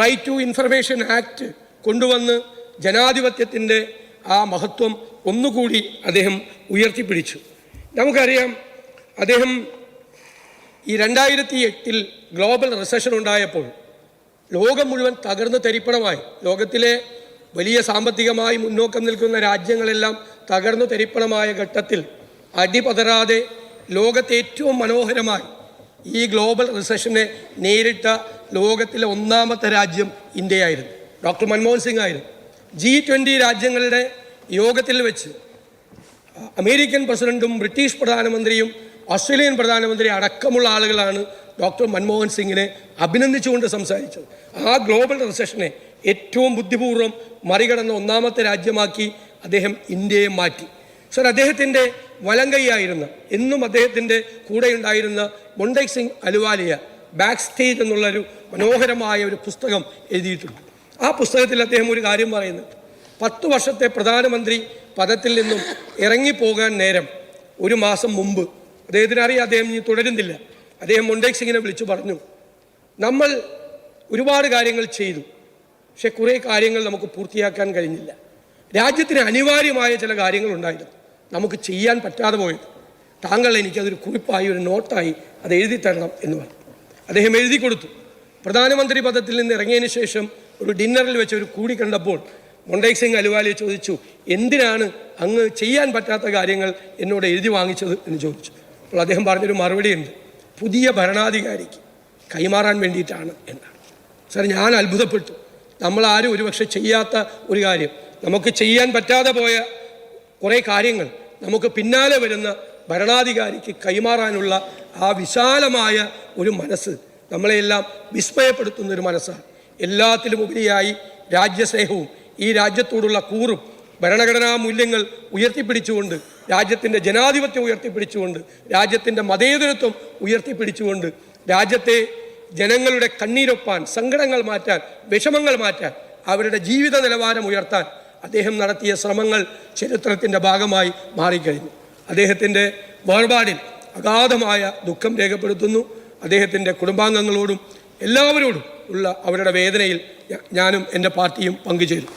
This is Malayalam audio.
റൈറ്റ് ടു ഇൻഫർമേഷൻ ആക്ട് കൊണ്ടുവന്ന് ജനാധിപത്യത്തിൻ്റെ ആ മഹത്വം ഒന്നുകൂടി അദ്ദേഹം ഉയർത്തിപ്പിടിച്ചു. നമുക്കറിയാം, അദ്ദേഹം ഈ 2008 ഗ്ലോബൽ റിസഷൻ ഉണ്ടായപ്പോൾ ലോകം മുഴുവൻ തകർന്ന് തരിപ്പണമായി. ലോകത്തിലെ വലിയ സാമ്പത്തികമായി മുന്നോക്കം നിൽക്കുന്ന രാജ്യങ്ങളെല്ലാം തകർന്നു തരിപ്പണമായ ഘട്ടത്തിൽ അടിപതരാതെ ലോകത്തെ ഏറ്റവും മനോഹരമായി ഈ ഗ്ലോബൽ റിസഷനെ നേരിട്ട ലോകത്തിലെ ഒന്നാമത്തെ രാജ്യം ഇന്ത്യയായിരുന്നു. ഡോക്ടർ മൻമോഹൻ സിംഗ് ആയിരുന്നു. G20 രാജ്യങ്ങളുടെ യോഗത്തിൽ വെച്ച് അമേരിക്കൻ പ്രസിഡന്റും ബ്രിട്ടീഷ് പ്രധാനമന്ത്രിയും ഓസ്ട്രേലിയൻ പ്രധാനമന്ത്രി അടക്കമുള്ള ആളുകളാണ് ഡോക്ടർ മൻമോഹൻ സിംഗിനെ അഭിനന്ദിച്ചുകൊണ്ട് സംസാരിച്ചത്. ആ ഗ്ലോബൽ റിസഷനെ ഏറ്റവും ബുദ്ധിപൂർവ്വം മറികടന്ന ഒന്നാമത്തെ രാജ്യമാക്കി അദ്ദേഹം ഇന്ത്യയെ മാറ്റി. സർ, അദ്ദേഹത്തിൻ്റെ വലങ്കൈയായിരുന്ന, എന്നും അദ്ദേഹത്തിൻ്റെ കൂടെയുണ്ടായിരുന്ന മൊണ്ടേക് സിംഗ് അലുവാലിയ ബാക്ക് സ്റ്റേജ് എന്നുള്ളൊരു മനോഹരമായ ഒരു പുസ്തകം എഴുതിയിട്ടുണ്ട്. ആ പുസ്തകത്തിൽ അദ്ദേഹം ഒരു കാര്യം പറയുന്നുണ്ട്. 10 വർഷത്തെ പ്രധാനമന്ത്രി പദത്തിൽ നിന്നും ഇറങ്ങിപ്പോകാൻ നേരം ഒരു മാസം മുമ്പ് അദ്ദേഹത്തിനറിയാം അദ്ദേഹം ഇനി തുടരുന്നില്ല. അദ്ദേഹം മൊണ്ടേക് സിംഗിനെ വിളിച്ചു പറഞ്ഞു, നമ്മൾ ഒരുപാട് കാര്യങ്ങൾ ചെയ്തു, പക്ഷെ കുറേ കാര്യങ്ങൾ നമുക്ക് പൂർത്തിയാക്കാൻ കഴിഞ്ഞില്ല. രാജ്യത്തിന് അനിവാര്യമായ ചില കാര്യങ്ങളുണ്ടായിരുന്നു, നമുക്ക് ചെയ്യാൻ പറ്റാതെ പോയത്. താങ്കൾ എനിക്കതൊരു കുറിപ്പായി, ഒരു നോട്ടായി അത് എഴുതി തരണം എന്ന് പറഞ്ഞു. അദ്ദേഹം എഴുതി കൊടുത്തു. പ്രധാനമന്ത്രി പദത്തിൽ നിന്ന് ഇറങ്ങിയതിന് ശേഷം ഒരു ഡിന്നറിൽ വെച്ച് ഒരു കൂടി കണ്ടപ്പോൾ മൊണ്ടേക് സിംഗ് അലുവാലിയെ ചോദിച്ചു, എന്തിനാണ് അങ്ങ് ചെയ്യാൻ പറ്റാത്ത കാര്യങ്ങൾ എന്നോട് എഴുതി വാങ്ങിച്ചത് എന്ന് ചോദിച്ചു. അപ്പോൾ അദ്ദേഹം പറഞ്ഞൊരു മറുപടിയുണ്ട്, പുതിയ ഭരണാധികാരിക്ക് കൈമാറാൻ വേണ്ടിയിട്ടാണ് എന്നാണ്. സാർ, ഞാൻ അത്ഭുതപ്പെട്ടു. നമ്മളാരും ഒരുപക്ഷെ ചെയ്യാത്ത ഒരു കാര്യം, നമുക്ക് ചെയ്യാൻ പറ്റാതെ പോയ കുറേ കാര്യങ്ങൾ നമുക്ക് പിന്നാലെ വരുന്ന ഭരണാധികാരിക്ക് കൈമാറാനുള്ള ആ വിശാലമായ ഒരു മനസ്സ് നമ്മളെല്ലാം വിസ്മയപ്പെടുത്തുന്നൊരു മനസ്സാണ്. എല്ലാത്തിലും ഉപരിയായി രാജ്യസ്നേഹവും ഈ രാജ്യത്തോടുള്ള കൂറും ഭരണഘടനാ മൂല്യങ്ങൾ ഉയർത്തിപ്പിടിച്ചുകൊണ്ട്, രാജ്യത്തിൻ്റെ ജനാധിപത്യം ഉയർത്തിപ്പിടിച്ചുകൊണ്ട്, രാജ്യത്തിൻ്റെ മതേതരത്വം ഉയർത്തിപ്പിടിച്ചുകൊണ്ട്, രാജ്യത്തെ ജനങ്ങളുടെ കണ്ണീരൊപ്പാൻ, സങ്കടങ്ങൾ മാറ്റാൻ, വിഷമങ്ങൾ മാറ്റാൻ, അവരുടെ ജീവിത നിലവാരം ഉയർത്താൻ അദ്ദേഹം നടത്തിയ ശ്രമങ്ങൾ ചരിത്രത്തിൻ്റെ ഭാഗമായി മാറിക്കഴിഞ്ഞു. അദ്ദേഹത്തിൻ്റെ വേർപാടിൽ അഗാധമായ ദുഃഖം രേഖപ്പെടുത്തുന്നു. അദ്ദേഹത്തിൻ്റെ കുടുംബാംഗങ്ങളോടും എല്ലാവരോടും ഉള്ള അവരുടെ വേദനയിൽ ഞാനും എൻ്റെ പാർട്ടിയും പങ്കുചേരും.